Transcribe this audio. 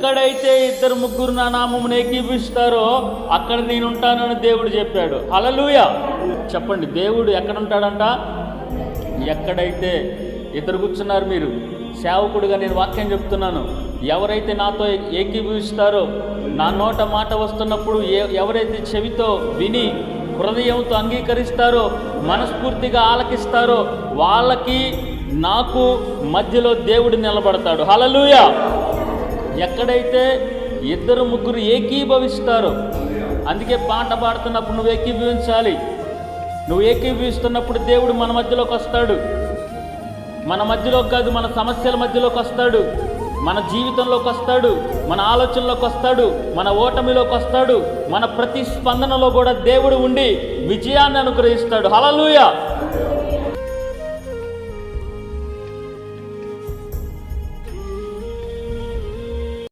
ఎక్కడైతే ఇద్దరు ముగ్గురు నా నామమును ఏకీభవిస్తారో అక్కడ నేను ఉంటానని దేవుడు చెప్పాడు. హల్లెలూయా చెప్పండి. దేవుడు ఎక్కడ ఉంటాడంట? ఎక్కడైతే ఇద్దరు కూర్చున్నారు, మీరు సేవకుడిగా నేను వాక్యం చెప్తున్నాను, ఎవరైతే నాతో ఏకీభవిస్తారో, నా నోట మాట వస్తున్నప్పుడు ఎవరైతే చెవితో విని హృదయంతో అంగీకరిస్తారో, మనస్ఫూర్తిగా ఆలకిస్తారో, వాళ్ళకి నాకు మధ్యలో దేవుడు నిలబడతాడు. హల్లెలూయా. ఎక్కడైతే ఇద్దరు ముగ్గురు ఏకీభవిస్తారో, అందుకే పాట పాడుతున్నప్పుడు నువ్వు ఏకీభవించాలి. నువ్వు ఏకీభవిస్తున్నప్పుడు దేవుడు మన మధ్యలోకి వస్తాడు. మన మధ్యలోకి కాదు, మన సమస్యల మధ్యలోకి వస్తాడు, మన జీవితంలోకి వస్తాడు, మన ఆలోచనలోకి వస్తాడు, మన ఓటమిలోకి వస్తాడు, మన ప్రతి స్పందనలో కూడా దేవుడు ఉండి విజయాన్ని అనుగ్రహిస్తాడు. హల్లెలూయా.